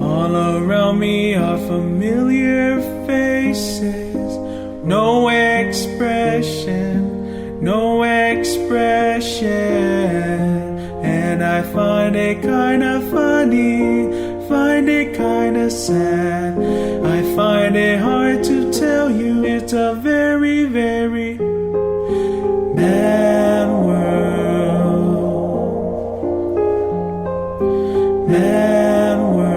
All around me are familiar faces. No expression, no expression. And I find it kinda funny, find it kinda sad. I find it hard to tell you it's a very, very bad world. Bad world.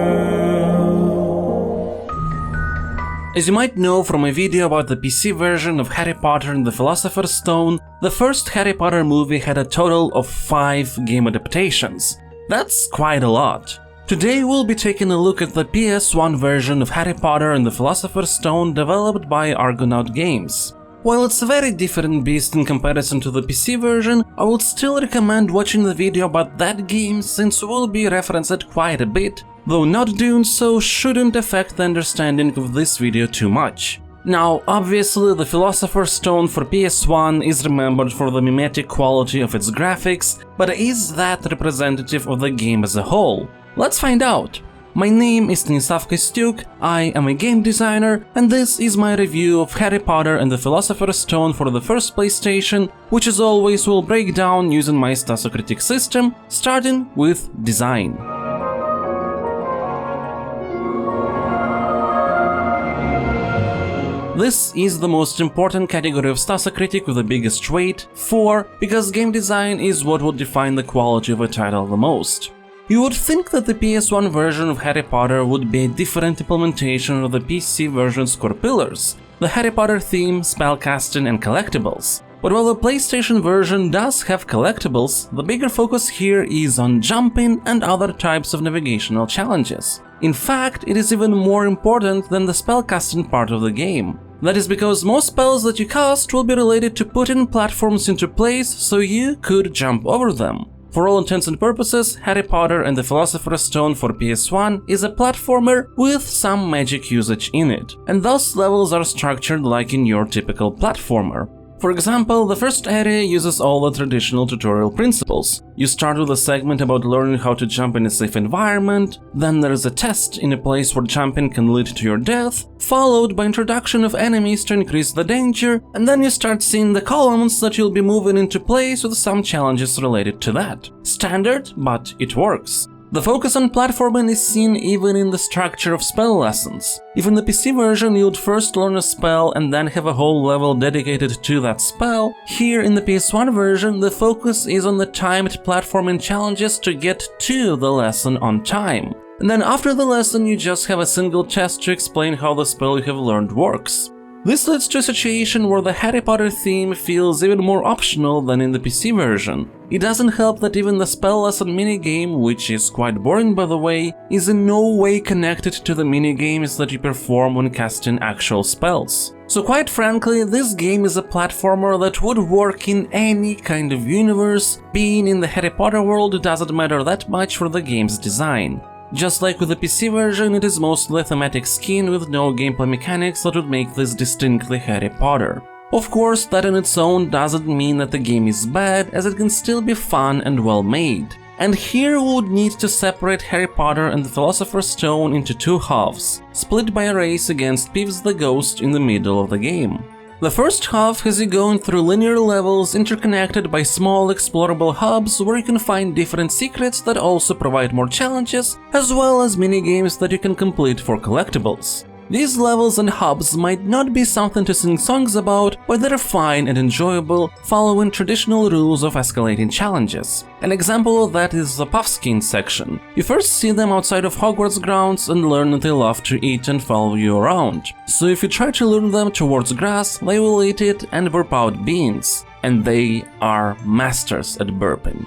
As you might know from a video about the PC version of Harry Potter and the Philosopher's Stone, the first Harry Potter movie had a total of 5 game adaptations. That's quite a lot. Today we'll be taking a look at the PS1 version of Harry Potter and the Philosopher's Stone developed by Argonaut Games. While it's a very different beast in comparison to the PC version, I would still recommend watching the video about that game since we'll be referenced it quite a bit, though not doing so shouldn't affect the understanding of this video too much. Now, obviously the Philosopher's Stone for PS1 is remembered for the mimetic quality of its graphics, but is that representative of the game as a whole? Let's find out! My name is Stanislav Costiuc, I am a game designer, and this is my review of Harry Potter and the Philosopher's Stone for the first PlayStation, which as always will break down using my Stasocritic system, starting with design. This is the most important category of Stasocritic with the biggest weight, 4, because game design is what would define the quality of a title the most. You would think that the PS1 version of Harry Potter would be a different implementation of the PC version's core pillars, the Harry Potter theme, spellcasting and collectibles. But while the PlayStation version does have collectibles, the bigger focus here is on jumping and other types of navigational challenges. In fact, it is even more important than the spellcasting part of the game. That is because most spells that you cast will be related to putting platforms into place so you could jump over them. For all intents and purposes, Harry Potter and the Philosopher's Stone for PS1 is a platformer with some magic usage in it, and thus levels are structured like in your typical platformer. For example, the first area uses all the traditional tutorial principles. You start with a segment about learning how to jump in a safe environment, then there is a test in a place where jumping can lead to your death, followed by introduction of enemies to increase the danger, and then you start seeing the columns that you'll be moving into place with some challenges related to that. Standard, but it works. The focus on platforming is seen even in the structure of spell lessons. If in the PC version you'd first learn a spell and then have a whole level dedicated to that spell, here in the PS1 version the focus is on the timed platforming challenges to get to the lesson on time. And then after the lesson you just have a single test to explain how the spell you have learned works. This leads to a situation where the Harry Potter theme feels even more optional than in the PC version. It doesn't help that even the spell lesson minigame, which is quite boring by the way, is in no way connected to the minigames that you perform when casting actual spells. So quite frankly, this game is a platformer that would work in any kind of universe. Being in the Harry Potter world doesn't matter that much for the game's design. Just like with the PC version, it is mostly a thematic skin with no gameplay mechanics that would make this distinctly Harry Potter. Of course, that in its own doesn't mean that the game is bad, as it can still be fun and well made. And here we would need to separate Harry Potter and the Philosopher's Stone into 2 halves, split by a race against Peeves the Ghost in the middle of the game. The first half has you going through linear levels interconnected by small explorable hubs where you can find different secrets that also provide more challenges, as well as minigames that you can complete for collectibles. These levels and hubs might not be something to sing songs about, but they're fine and enjoyable, following traditional rules of escalating challenges. An example of that is the Puffskein section. You first see them outside of Hogwarts grounds and learn that they love to eat and follow you around. So if you try to lure them towards grass, they will eat it and burp out beans. And they are masters at burping.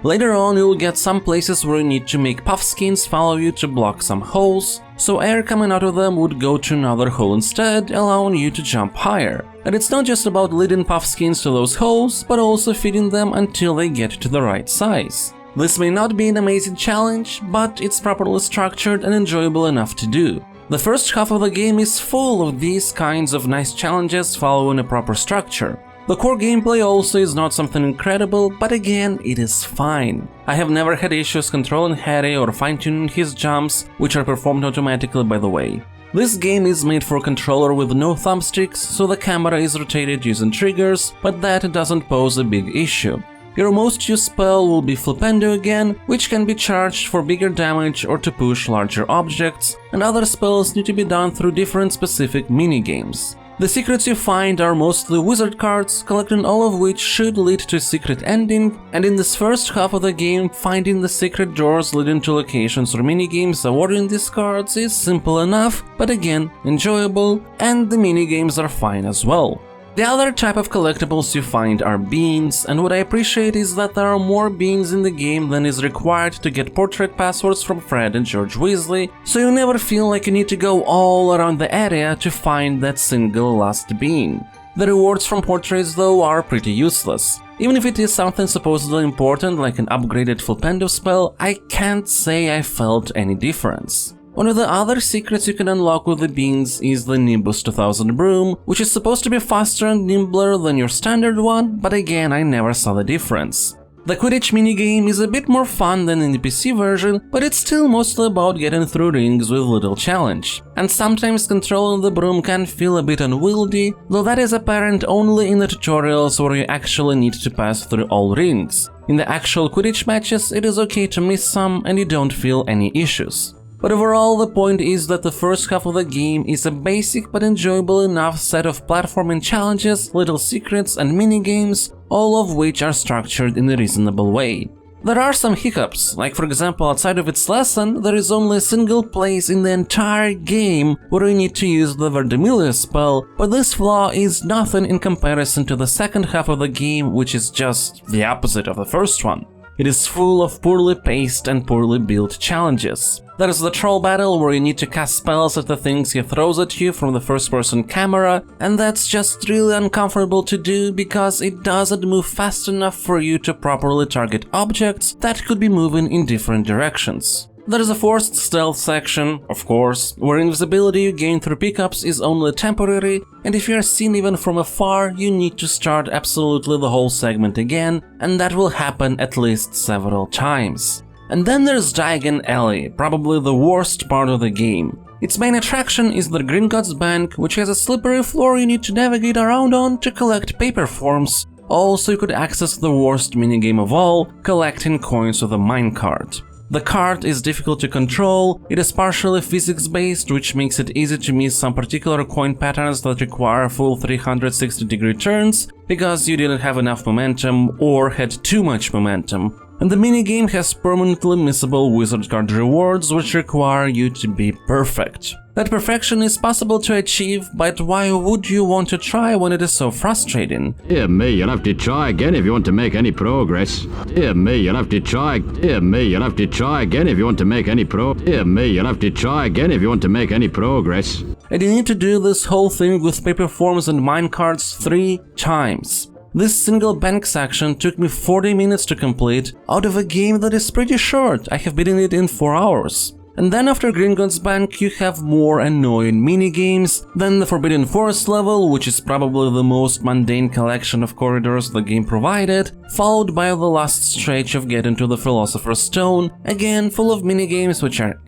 Later on, you'll get some places where you need to make Puffskins follow you to block some holes, so air coming out of them would go to another hole instead, allowing you to jump higher. And it's not just about leading Puffskins to those holes, but also feeding them until they get to the right size. This may not be an amazing challenge, but it's properly structured and enjoyable enough to do. The first half of the game is full of these kinds of nice challenges following a proper structure. The core gameplay also is not something incredible, but again, it is fine. I have never had issues controlling Harry or fine-tuning his jumps, which are performed automatically by the way. This game is made for a controller with no thumbsticks, so the camera is rotated using triggers, but that doesn't pose a big issue. Your most used spell will be Flipendo again, which can be charged for bigger damage or to push larger objects, and other spells need to be done through different specific minigames. The secrets you find are mostly wizard cards, collecting all of which should lead to a secret ending, and in this first half of the game, finding the secret doors leading to locations or minigames awarding these cards is simple enough, but again, enjoyable, and the minigames are fine as well. The other type of collectibles you find are beans, and what I appreciate is that there are more beans in the game than is required to get portrait passwords from Fred and George Weasley, so you never feel like you need to go all around the area to find that single last bean. The rewards from portraits though are pretty useless. Even if it is something supposedly important like an upgraded Flipendo spell, I can't say I felt any difference. One of the other secrets you can unlock with the beans is the Nimbus 2000 broom, which is supposed to be faster and nimbler than your standard one, but again I never saw the difference. The Quidditch minigame is a bit more fun than in the PC version, but it's still mostly about getting through rings with little challenge. And sometimes controlling the broom can feel a bit unwieldy, though that is apparent only in the tutorials where you actually need to pass through all rings. In the actual Quidditch matches, it is okay to miss some and you don't feel any issues. But overall, the point is that the first half of the game is a basic but enjoyable enough set of platforming challenges, little secrets and minigames, all of which are structured in a reasonable way. There are some hiccups, like for example outside of its lesson, there is only a single place in the entire game where you need to use the Verdemilius spell, but this flaw is nothing in comparison to the second half of the game, which is just the opposite of the first one. It is full of poorly paced and poorly built challenges. There is the troll battle where you need to cast spells at the things he throws at you from the first-person camera, and that's just really uncomfortable to do because it doesn't move fast enough for you to properly target objects that could be moving in different directions. There is a forced stealth section, of course, where invisibility you gain through pickups is only temporary, and if you are seen even from afar, you need to start absolutely the whole segment again, and that will happen at least several times. And then there's Diagon Alley, probably the worst part of the game. Its main attraction is the Gringotts Bank, which has a slippery floor you need to navigate around on to collect paper forms. Also, you could access the worst minigame of all, collecting coins with a minecart. The cart is difficult to control, it is partially physics-based, which makes it easy to miss some particular coin patterns that require full 360-degree turns, because you didn't have enough momentum or had too much momentum. And the minigame has permanently missable wizard card rewards which require you to be perfect. That perfection is possible to achieve, but why would you want to try when it is so frustrating? Dear me, you'll have to try again if you want to make any progress. Dear me, you'll have to try. Dear me, you'll have to try again if you want to make any Dear me, you'll have to try again if you want to make any progress. And you need to do this whole thing with paper forms and minecarts 3 times. This single bank section took me 40 minutes to complete, out of a game that is pretty short. I have beaten it in 4 hours. And then after Gringotts Bank you have more annoying minigames, then the Forbidden Forest level, which is probably the most mundane collection of corridors the game provided, followed by the last stretch of getting to the Philosopher's Stone, again full of minigames which are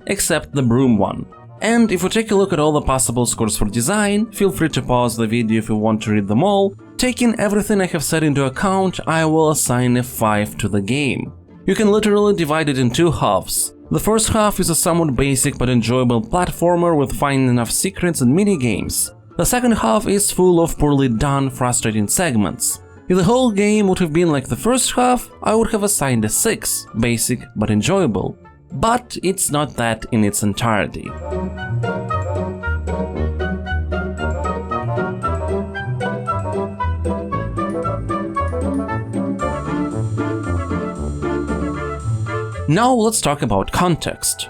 except the broom one. And if we take a look at all the possible scores for design, feel free to pause the video if you want to read them all. Taking everything I have said into account, I will assign a 5 to the game. You can literally divide it in 2 halves. The first half is a somewhat basic but enjoyable platformer with fine enough secrets and minigames. The second half is full of poorly done, frustrating segments. If the whole game would have been like the first half, I would have assigned a 6, basic but enjoyable. But it's not that in its entirety. Now let's talk about context.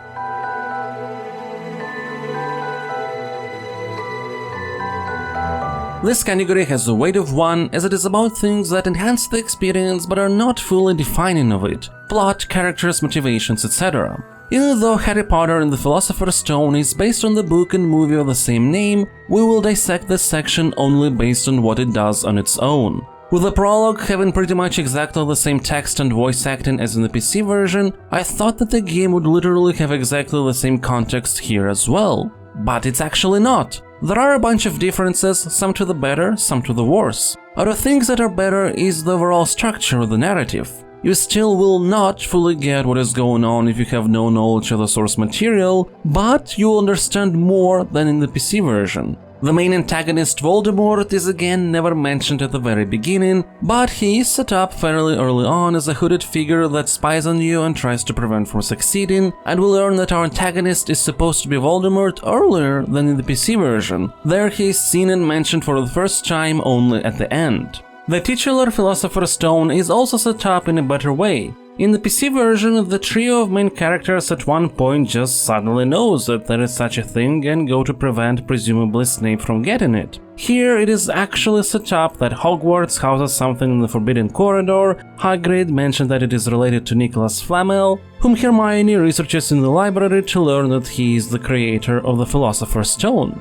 This category has a weight of 1 as it is about things that enhance the experience but are not fully defining of it. Plot, characters, motivations, etc. Even though Harry Potter and the Philosopher's Stone is based on the book and movie of the same name, we will dissect this section only based on what it does on its own. With the prologue having pretty much exactly the same text and voice acting as in the PC version, I thought that the game would literally have exactly the same context here as well. But it's actually not. There are a bunch of differences, some to the better, some to the worse. Out of things that are better is the overall structure of the narrative. You still will not fully get what is going on if you have no knowledge of the source material, but you will understand more than in the PC version. The main antagonist, Voldemort, is again never mentioned at the very beginning, but he is set up fairly early on as a hooded figure that spies on you and tries to prevent from succeeding, and we learn that our antagonist is supposed to be Voldemort earlier than in the PC version. There he is seen and mentioned for the first time only at the end. The titular Philosopher's Stone is also set up in a better way. In the PC version, the trio of main characters at one point just suddenly knows that there is such a thing and go to prevent presumably Snape from getting it. Here it is actually set up that Hogwarts houses something in the Forbidden Corridor. Hagrid mentioned that it is related to Nicholas Flamel, whom Hermione researches in the library to learn that he is the creator of the Philosopher's Stone.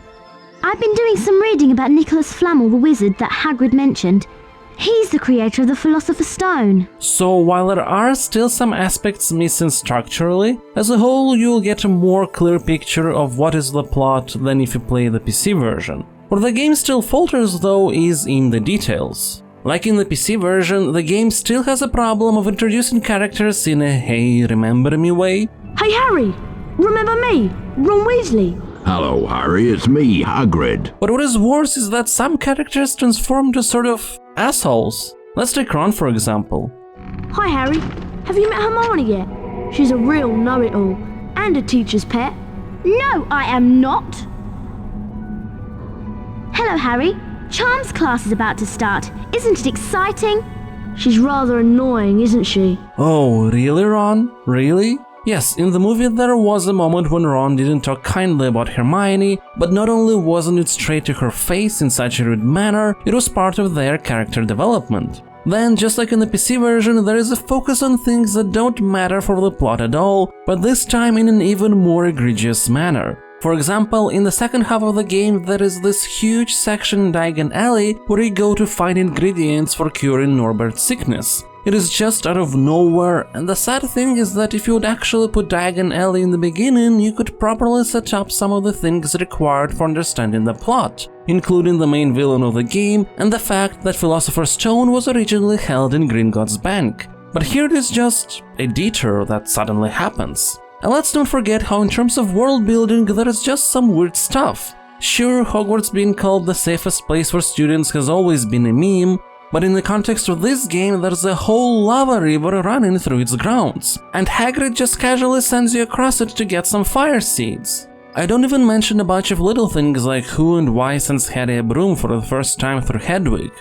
I've been doing some reading about Nicholas Flamel the wizard that Hagrid mentioned. He's the creator of the Philosopher's Stone. So while there are still some aspects missing structurally, as a whole you'll get a more clear picture of what is the plot than if you play the PC version. Where the game still falters though is in the details. Like in the PC version, the game still has a problem of introducing characters in a hey remember me way. Hey Harry, remember me, Ron Weasley? Hello, Harry, it's me, Hagrid. But what is worse is that some characters transform to sort of assholes. Let's take Ron for example. Hi Harry, have you met Hermione yet? She's a real know-it-all and a teacher's pet. No, I am not. Hello Harry, Charms class is about to start. Isn't it exciting? She's rather annoying, isn't she? Oh, really, Ron? Really? Yes, in the movie there was a moment when Ron didn't talk kindly about Hermione, but not only wasn't it straight to her face in such a rude manner, it was part of their character development. Then, just like in the PC version, there is a focus on things that don't matter for the plot at all, but this time in an even more egregious manner. For example, in the second half of the game there is this huge section in Diagon Alley where you go to find ingredients for curing Norbert's sickness. It is just out of nowhere, and the sad thing is that if you would actually put Diagon Alley in the beginning, you could properly set up some of the things required for understanding the plot, including the main villain of the game and the fact that Philosopher's Stone was originally held in Gringotts Bank. But here it is just a detour that suddenly happens. And let's not forget how in terms of world building there is just some weird stuff. Sure, Hogwarts being called the safest place for students has always been a meme, but in the context of this game there's a whole lava river running through its grounds, and Hagrid just casually sends you across it to get some fire seeds. I don't even mention a bunch of little things like who and why sends Harry a broom for the first time through Hedwig.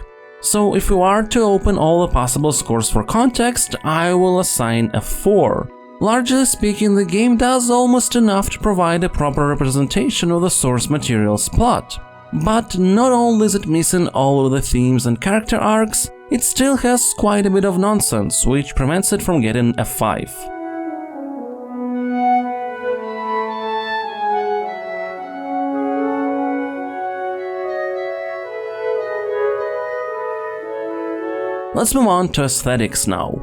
So if you are to open all the possible scores for context, I will assign a 4. Largely speaking, the game does almost enough to provide a proper representation of the source material's plot. But not only is it missing all of the themes and character arcs, it still has quite a bit of nonsense, which prevents it from getting a 5. Let's move on to aesthetics now.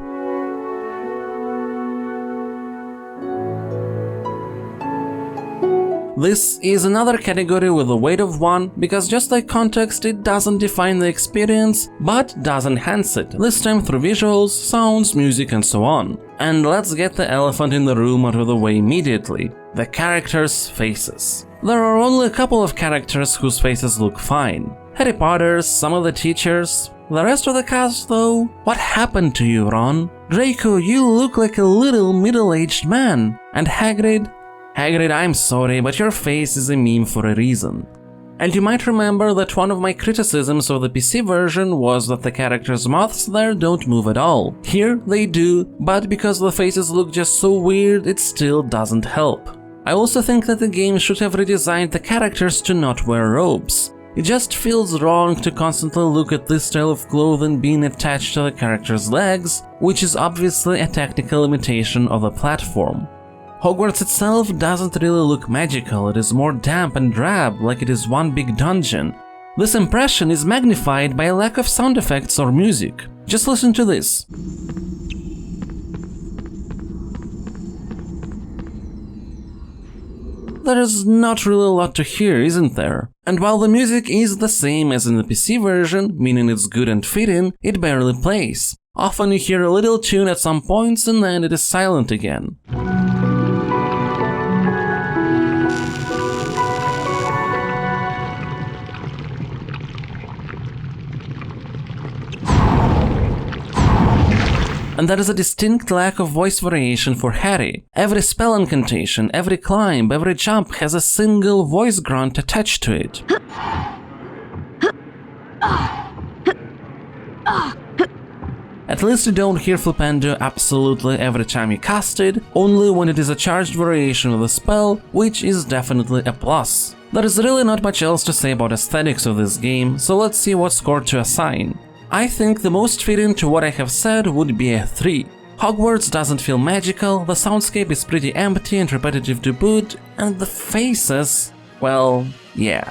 This is another category with a weight of 1, because just like context, it doesn't define the experience, but does enhance it, this time through visuals, sounds, music and so on. And let's get the elephant in the room out of the way immediately: the characters' faces. There are only a couple of characters whose faces look fine. Harry Potter's, some of the teachers. The rest of the cast though? What happened to you, Ron? Draco, you look like a little middle-aged man. And Hagrid? Hagrid, I'm sorry, but your face is a meme for a reason. And you might remember that one of my criticisms of the PC version was that the characters' mouths there don't move at all. Here they do, but because the faces look just so weird, it still doesn't help. I also think that the game should have redesigned the characters to not wear robes. It just feels wrong to constantly look at this style of clothing being attached to the character's legs, which is obviously a technical limitation of the platform. Hogwarts itself doesn't really look magical, it is more damp and drab, like it is one big dungeon. This impression is magnified by a lack of sound effects or music. Just listen to this. There's not really a lot to hear, isn't there? And while the music is the same as in the PC version, meaning it's good and fitting, it barely plays. Often you hear a little tune at some points and then it is silent again. And there is a distinct lack of voice variation for Harry. Every spell incantation, every climb, every jump has a single voice grunt attached to it. At least you don't hear Flipendo absolutely every time you cast it, only when it is a charged variation of the spell, which is definitely a plus. There is really not much else to say about aesthetics of this game, so let's see what score to assign. I think the most fitting to what I have said would be a 3. Hogwarts doesn't feel magical, the soundscape is pretty empty and repetitive to boot, and the faces, well, yeah.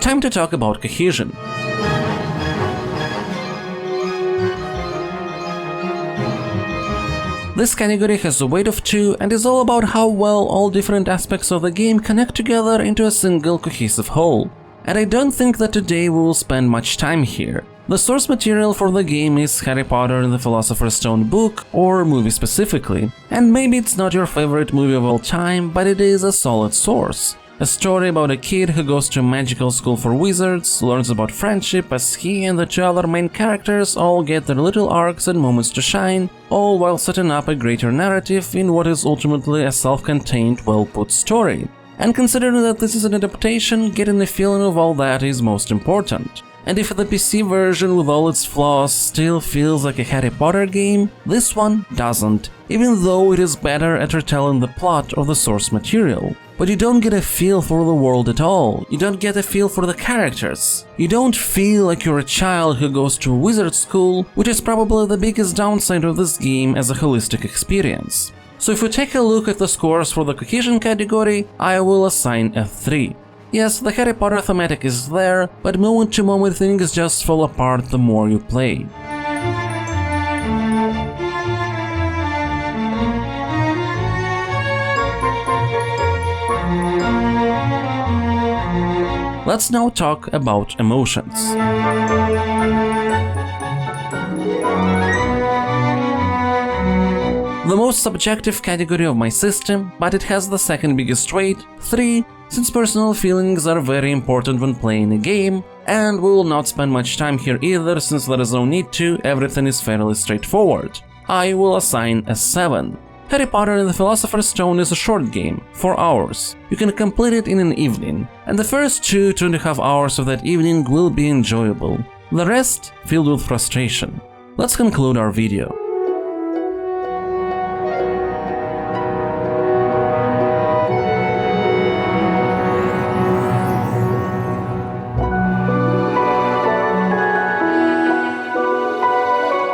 Time to talk about Cohesion. This category has a weight of 2 and is all about how well all different aspects of the game connect together into a single cohesive whole. And I don't think that today we will spend much time here. The source material for the game is Harry Potter and the Philosopher's Stone book, or movie specifically. And maybe it's not your favorite movie of all time, but it is a solid source. A story about a kid who goes to a magical school for wizards, learns about friendship as he and the two other main characters all get their little arcs and moments to shine, all while setting up a greater narrative in what is ultimately a self-contained, well-put story. And considering that this is an adaptation, getting the feeling of all that is most important. And if the PC version with all its flaws still feels like a Harry Potter game, this one doesn't, even though it is better at retelling the plot of the source material. But you don't get a feel for the world at all, you don't get a feel for the characters. You don't feel like you're a child who goes to a wizard school, which is probably the biggest downside of this game as a holistic experience. So if we take a look at the scores for the Cohesion category, I will assign a 3. Yes, the Harry Potter thematic is there, but moment-to-moment things just fall apart the more you play. Let's now talk about emotions. The most subjective category of my system, but it has the second biggest weight, 3, since personal feelings are very important when playing a game, and we will not spend much time here either since there is no need to, everything is fairly straightforward. I will assign a 7. Harry Potter and the Philosopher's Stone is a short game, 4 hours. You can complete it in an evening, and the first 2.5 hours of that evening will be enjoyable. The rest filled with frustration. Let's conclude our video.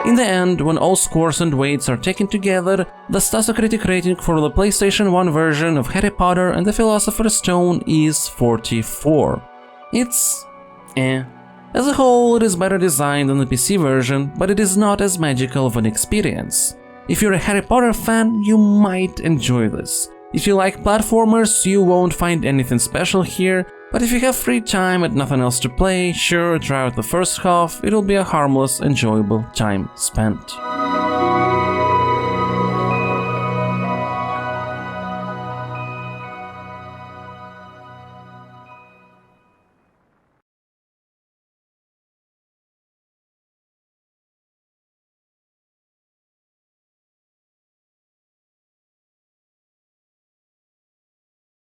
In the end, when all scores and weights are taken together, the Stasocritic rating for the PlayStation 1 version of Harry Potter and the Philosopher's Stone is 44. It's As a whole, it is better designed than the PC version, but it is not as magical of an experience. If you're a Harry Potter fan, you might enjoy this. If you like platformers, you won't find anything special here, but if you have free time and nothing else to play, sure, try out the first half, it'll be a harmless, enjoyable time spent.